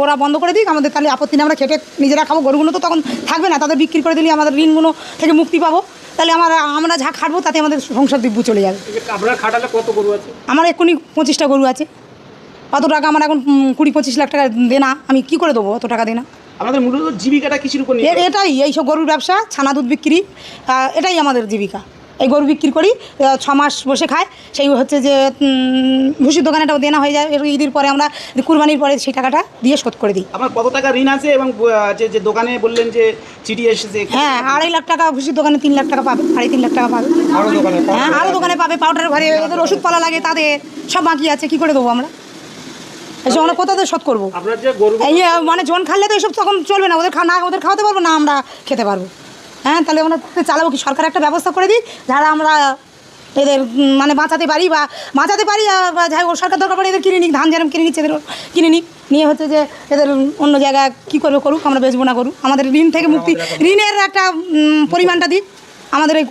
ওরা বন্ধ করে দিক, আমাদের তাহলে আপত্তি নেই, আমরা খেটে নিজেরা খাবো। গরুগুলো তো তখন থাকবে না, তাদের বিক্রি করে দিলে আমাদের ঋণগুলো থেকে মুক্তি পাবো। তাহলে আমরা যা খাটবো তাতে আমাদের সংসার দিব্য চলে যাবে। আপনার খাটালে কত গরু আছে? আমার এক্ষুনি 25টা গরু আছে। অত টাকা আমার এখন 20-25 লাখ টাকা দেনা, আমি কি করে দেবো অত টাকা দেনা? আমাদের মূলত জীবিকাটা কিসের উপর? এটাই, এইসব গরুর ব্যবসা, ছানা দুধ বিক্রি, এটাই আমাদের জীবিকা। এই গরু বিক্রি করি, 6 মাস বসে খায়, সেই হচ্ছে যে ভুসির দোকানেটাও দেনা হয়ে যায়। ঈদের পরে আমরা কুরবানির পরে সেই টাকাটা দিয়ে শোধ করে দিই। আমার কত টাকা ঋণ আছে? এবং যে দোকানে বললেন যে চিঠি এসেছে, হ্যাঁ 2.5 লাখ টাকা ভুসির দোকানে, 3 লাখ টাকা পাবে, 3.5 লাখ টাকা পাবে। হ্যাঁ আরও দোকানে পাবে, পাউডার ঘরে ওদের ওষুধ পালা লাগে, তাদের সব বাকি আছে, কি করে দেবো আমরা? এসব আমরা কোথাতে শোধ করবো? এই মানে জন খাইলে তো এসব তখন চলবে না, ওদের ওদের খাওয়াতে পারবো না, আমরা খেতে পারবো। হ্যাঁ তাহলে আমরা চালাবো কি? সরকার একটা ব্যবস্থা করে দিই যারা আমরা এদের মানে বাঁচাতে পারি, বা যাই হোক সরকার দরকার পড়ে এদের কিনে নিক, ধান যেরকম কিনে নিচ্ছে এদের কিনে নিক, নিয়ে হচ্ছে যে এদের অন্য জায়গায় কী করবে করুক, আমরা বেচবো না করুক, আমাদের ঋণ থেকে মুক্তি, ঋণের একটা পরিমাণটা দিক, আমাদের এই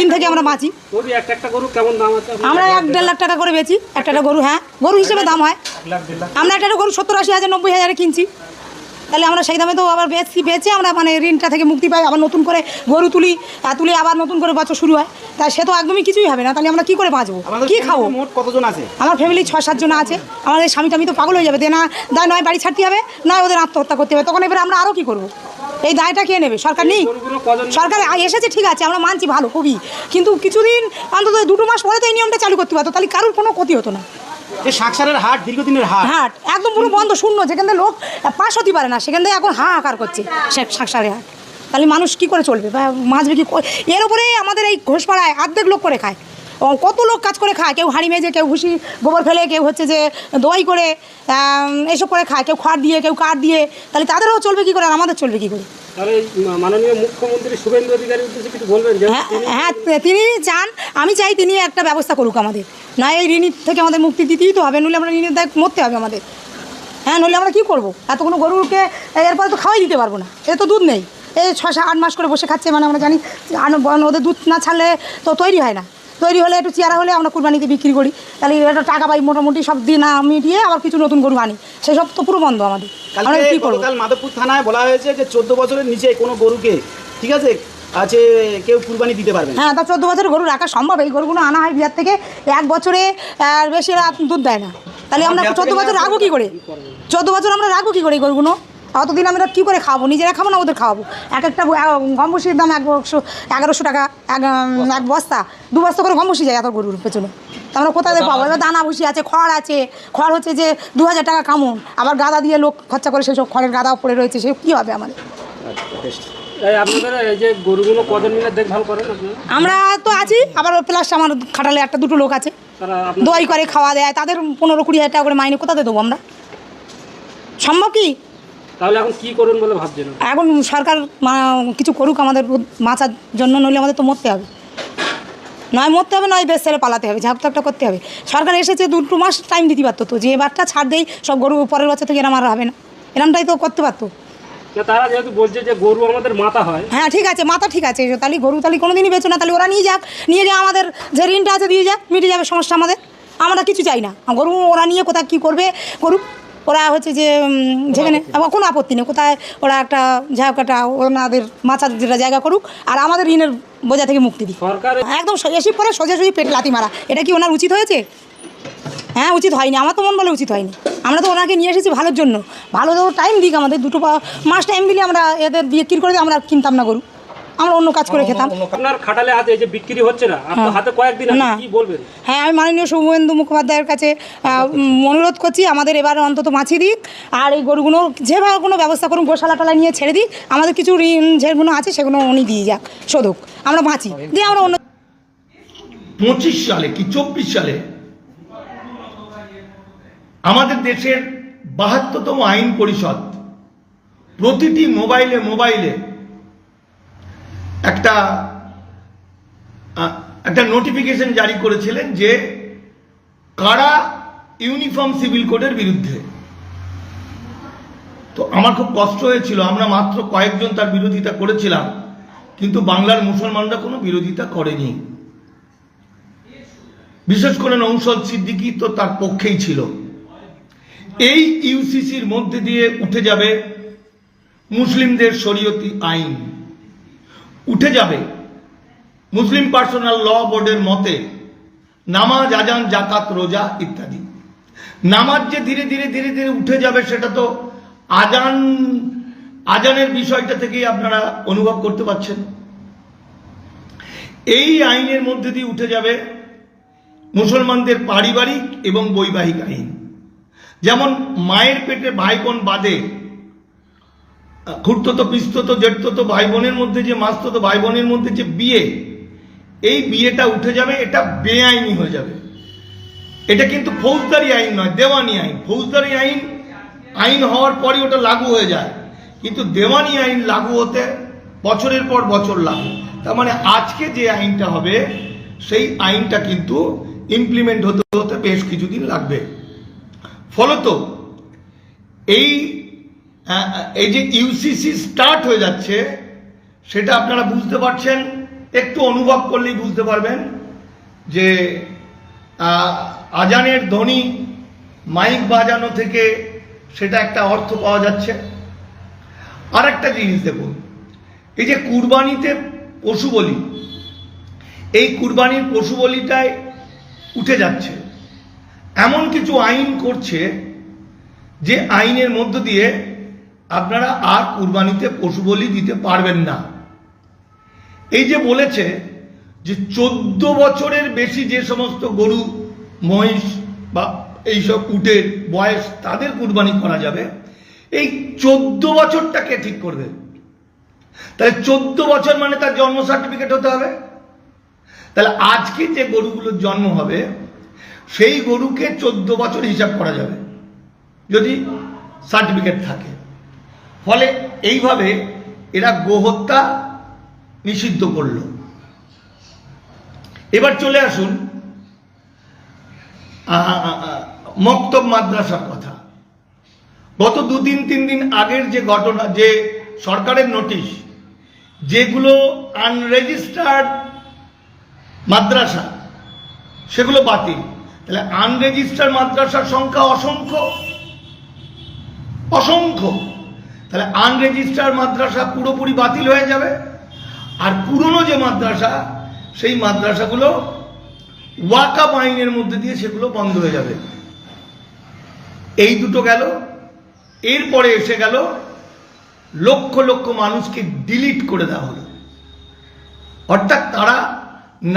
ঋণ থেকে আমরা বাঁচি। আমরা 1-1.5 লাখ টাকা করে বেচি একটা গরু। হ্যাঁ গরু হিসেবে দাম হয়, আমরা একটা গরু 70-80 হাজার 90 হাজারে কিনছি, তাহলে আমরা সেই দামে তো আবার বেচে আমরা মানে ঋণটা থেকে মুক্তি পাই, আবার নতুন করে গরু তুলি আবার নতুন করে বছর শুরু হয়, তাই সে তো একদমই কিছুই হবে না। তাহলে আমরা কী করে বাঁচবো, কী খাবো? কতজন আছে আমার ফ্যামিলি 6-7 জন আছে। আমাদের স্বামী টামি তো পাগল হয়ে যাবে, দেনা দায় নয় বাড়ি ছাড়তে হবে, নয় ওদের আত্মহত্যা করতে হবে, তখন এবারে আমরা আরও কী করবো? এই দায়টা কে নেবে? সরকার নেই, সরকার এসেছে ঠিক আছে, আমরা মানছি ভালো খুবই, কিন্তু কিছুদিন অন্তত 2 মাস পরে তো এই নিয়মটা চালু করতে পারতো, তাহলে কারোর কোনো ক্ষতি হতো না। যে শাকসারের হাট দীর্ঘদিনের হাট একদম পুরো বন্ধ, শূন্য, যেখান থেকে লোক পাশ হতে পারে না, সেখান থেকে এখন হাহাকার করছে শাকসারের হাট। তাহলে মানুষ কি করে চলবে বা মাছ বিক্রি? এর উপরে আমাদের এই ঘোষপাড়ায় অর্ধেক লোক করে খায়, কত লোক কাজ করে খায়, কেউ হাঁড়ি মেজে, কেউ ভুসি গোবর ফেলে, কেউ হচ্ছে যে দই করে এসব করে খায়, কেউ খড় দিয়ে, কেউ কাঠ দিয়ে, তাহলে তাদেরও চলবে কী করে আর আমাদের চলবে কী করে? মাননীয় মুখ্যমন্ত্রী শুভেন্দু অধিকারীর উদ্দেশ্যে কিছু বলবেন? হ্যাঁ তিনি চান, আমি চাই তিনি একটা ব্যবস্থা করুক আমাদের, না এই ঋণ থেকে আমাদের মুক্তি দিতেই তো হবে, নইলে আমরা ঋণের দায় মরতে হবে আমাদের। হ্যাঁ নইলে আমরা কী করবো? এতগুলো গরুকে এরপরে তো খাওয়াই দিতে পারবো না, এ তো দুধ নেই, এই 6-8 মাস করে বসে খাচ্ছে, মানে আমরা জানি ওদের দুধ না ছাড়লে তো তৈরি হয় না, তৈরি হলে একটু চেয়ারা হলে আমরা কুরবানিতে বিক্রি করি, তাহলে একটা টাকা পাই মোটামুটি, সব দিয়ে না মিটিয়ে আবার কিছু নতুন গরু আনি, সেসব তো পুরো বন্ধ আমাদের। আমরা কী করবো? কাল মাধবপুর থানায় বলা হয়েছে যে 14 বছরের নিচে কোনো গরুকে, ঠিক আছে, কেউ কুরবানি দিতে পারবে। হ্যাঁ তা 14 বছরের গরু রাখা সম্ভব? এই গরুগুলো আনা হয় বিহার থেকে, 1 বছরে বেশি দুধ দেয় না, তাহলে আমরা 14 বছর রাখবো কী করে? 14 বছর আমরা রাখবো কী করে এই গরুগুলো? অতদিন আমরা কী করে খাবো? নিজেরা খাবো না ওদের খাওয়াবো? একটা গম ভুসির দাম 1100 টাকা, এক বস্তা, 2 বস্তা করে গম ভুসি যায় এত গরুর পেছনে, আমরা কোথায় পাবো? এবার দানা ভুসি আছে, খড় আছে, খড় হচ্ছে যে 2000 টাকা কামন, আবার গাদা দিয়ে লোক খরচা করে, সেসব খড়ের গাদাও পড়ে রয়েছে, সে কী হবে আমাদের? আপনাদের এই যে গরুগুলো কজন মিলে দেখভাল করেন? আমরা তো আছি, আবার প্লাস আমার খাটালে 1-2 লোক আছে, দই করে খাওয়া দেয়, তাদের 15-20 হাজার টাকা করে মাইনে কোথাতে দেবো আমরা? সম্ভব কি? তাহলে এখন কি করুন বলে ভাবছেন? এখন সরকার কিছু করুক আমাদের বাঁচার জন্য, নইলে আমাদের তো মরতে হবে, নয় মরতে হবে, নয় দেশ ছেড়ে পালাতে হবে, ঝাঁপ একটা করতে হবে। সরকার এসেছে 2 মাস টাইম দিতে পারতো, তো যে এবারটা ছাড় দেয় সব গরু পরের বছর থেকে এরম আর হবে না, এরমটাই তো করতে পারতো। তারা যেহেতু বলছে যে গরু আমাদের মাথা হয়, হ্যাঁ ঠিক আছে, মাথা ঠিক আছে, তাহলে গরু তাহলে কোনো দিনই বেচো না, তাহলে ওরা নিয়ে গিয়ে আমাদের যে ঋণটা আছে দিয়ে যাক, মিটে যাবে সমস্যা আমাদের, আমরা কিছু চাই না। গরু ওরা নিয়ে কোথায় কী করবে করুক, ওরা হচ্ছে যে যেখানে আবার কোনো আপত্তি নেই, কোথায় ওরা একটা ঝাঁকাটা ওনাদের মাচার যেটা জায়গা করুক, আর আমাদের ঋণের বোঝা থেকে মুক্তি দিই। সরকার একদম এসে পরে সোজাসুজি পেট লাথি মারা, এটা কি ওনার উচিত হয়েছে? হ্যাঁ উচিত হয়নি, আমার তো মন বলে উচিত হয়নি। আমরা তো ওনাকে নিয়ে এসেছি ভালোর জন্য, ভালো টাইম দিক আমাদের, 2 মাস টাইম দিলে আমরা এদের বিক্রি করে আমরা কিনতাম না গরু, আমরা অন্য কাজ করে খেতাম। আপনার খাটালে আছে যে বিক্রি হচ্ছে না, আপনার হাতে কয়েকদিন আছে, কি বলবেন? হ্যাঁ আমি মাননীয় শুভেন্দু মুখোপাধ্যায়ের কাছে অনুরোধ করছি, আমাদের এবার অন্তত মাছি দিক, আর এই গরুগুলো যেভাবে কোনো ব্যবস্থা করুন, গোশালা নিয়ে ছেড়ে দিক, আমাদের কিছু ঋণ যেগুলো আছে সেগুলো উনি দিয়ে যাক, শোধক, আমরা বাঁচি, দিয়ে আমরা অন্য। 25 সালে কি 24 সালে আমাদের দেশের 72তম আইন পরিষদ প্রতিটি মোবাইলে একটা নোটিফিকেশন জারি করেছিলেন যে কারা ইউনিফর্ম সিভিল কোডের বিরুদ্ধে। তো আমার খুব কষ্ট হয়েছিল, আমরা মাত্র কয়েকজন তার বিরোধিতা করেছিলাম, কিন্তু বাংলার মুসলমানরা কোনো বিরোধিতা করেনি, বিশেষ করে নৌশাদ সিদ্দিকী তো তার পক্ষেই ছিল। এই ইউসিসির মধ্যে দিয়ে উঠে যাবে মুসলিমদের শরীয়তি আইন, উঠে যাবে মুসলিম পার্সোনাল ল বোর্ডের মতে নামাজ, আজান, জাকাত, রোজা ইত্যাদি। নামাজ যে ধীরে ধীরে ধীরে ধীরে উঠে যাবে সেটা তো আজানের বিষয়টা থেকেই আপনারা অনুভব করতে পারছেন। এই আইনের মধ্যে দিয়ে উঠে যাবে মুসলমানদের পারিবারিক এবং বৈবাহিক আইন। যেমন মায়ের পেটে ভাই বোন বাদে খুড়তো পিস্ততো জেঠতো ভাই বোনের মধ্যে যে মাস্ততো ভাই বোনের মধ্যে যে বিয়ে, এই বিয়েটা উঠে যাবে, এটা বেআইনি হয়ে যাবে। এটা কিন্তু ফৌজদারি আইন নয়, দেওয়ানি আইন। ফৌজদারি আইন হওয়ার পরই ওটা লাগু হয়ে যায়, কিন্তু দেওয়ানি আইন লাগু হতে বছরের পর বছর লাগে। তার মানে আজকে যে আইনটা হবে সেই আইনটা কিন্তু ইমপ্লিমেন্ট হতে হতে বেশ কিছুদিন লাগবে। ফলত এই যে ইউসিসি স্টার্ট হয়ে যাচ্ছে সেটা আপনারা বুঝতে পারছেন, একটু অনুভব করলেই বুঝতে পারবেন যে আজানের ধ্বনি মাইক বাজানো থেকে সেটা একটা অর্থ পাওয়া যাচ্ছে। আর একটা জিনিস দেখুন, এই যে কুরবানিতে পশু বলি, এই কুরবানির পশু বলিটায় উঠে যাচ্ছে, এমন কিছু আইন করছে যে আইনের মধ্য দিয়ে আপনারা আর কুরবানিতে পশু বলি দিতে পারবেন না। এই যে বলেছে যে 14 বছরের বেশি যে সমস্ত গরু, মহিষ বা এইসব উটের বয়স তাদের কুরবানি করা যাবে, এই 14 বছরটাকে ঠিক করবে। তাহলে 14 বছর মানে তার জন্ম সার্টিফিকেট হতে হবে। তাহলে আজকে যে গরুগুলোর জন্ম হবে সেই গরুকে 14 বছর হিসাব করা যাবে যদি সার্টিফিকেট থাকে। ফলে এইভাবে এরা গোহত্যা নিষিদ্ধ করল। এবার চলে আসুন মক্তব মাদ্রাসার কথা। গত 2-3 দিন আগের যে ঘটনা, যে সরকারের নোটিশ, যেগুলো আনরেজিস্টার্ড মাদ্রাসা সেগুলো বাতিল। তাহলে আনরেজিস্টার্ড মাদ্রাসার সংখ্যা অসংখ্য। তাহলে আনরেজিস্টার্ড মাদ্রাসা পুরোপুরি বাতিল হয়ে যাবে, আর পুরনো যে মাদ্রাসা সেই মাদ্রাসাগুলো ওয়াকফ আইনের মধ্যে দিয়ে সেগুলো বন্ধ হয়ে যাবে। এই দুটো গেল। এরপরে এসে গেল লক্ষ লক্ষ মানুষকে ডিলিট করে দেওয়া হলো, অর্থাৎ তারা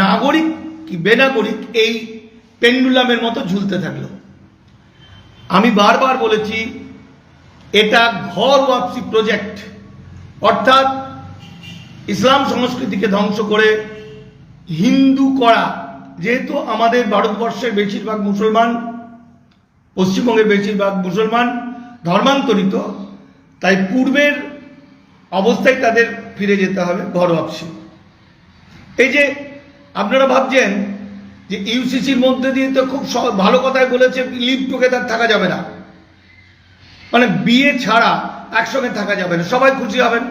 নাগরিক কি বেনাগরিক এই পেন্ডুলামের মতো ঝুলতে থাকলো। আমি বারবার বলেছি এটা ঘর ওয়াপসি প্রজেক্ট, অর্থাৎ ইসলাম সংস্কৃতিকে ধ্বংস করে হিন্দু করা। যেহেতু আমাদের ভারতবর্ষের বেশিরভাগ মুসলমান, পশ্চিমবঙ্গের বেশিরভাগ মুসলমান ধর্মান্তরিত, তাই পূর্বের অবস্থায় তাদের ফিরে যেতে হবে, ঘর ওয়াপসি। এই যে আপনারা ভাবছেন যে ইউসিসির মধ্যে দিয়ে তো খুব ভালো কথাই বলেছে, লিভ টুগেদার থাকা যাবে না, মানে বিয়ে ছাড়া একসঙ্গে থাকা যাবে না, সবাই খুশি হবেন।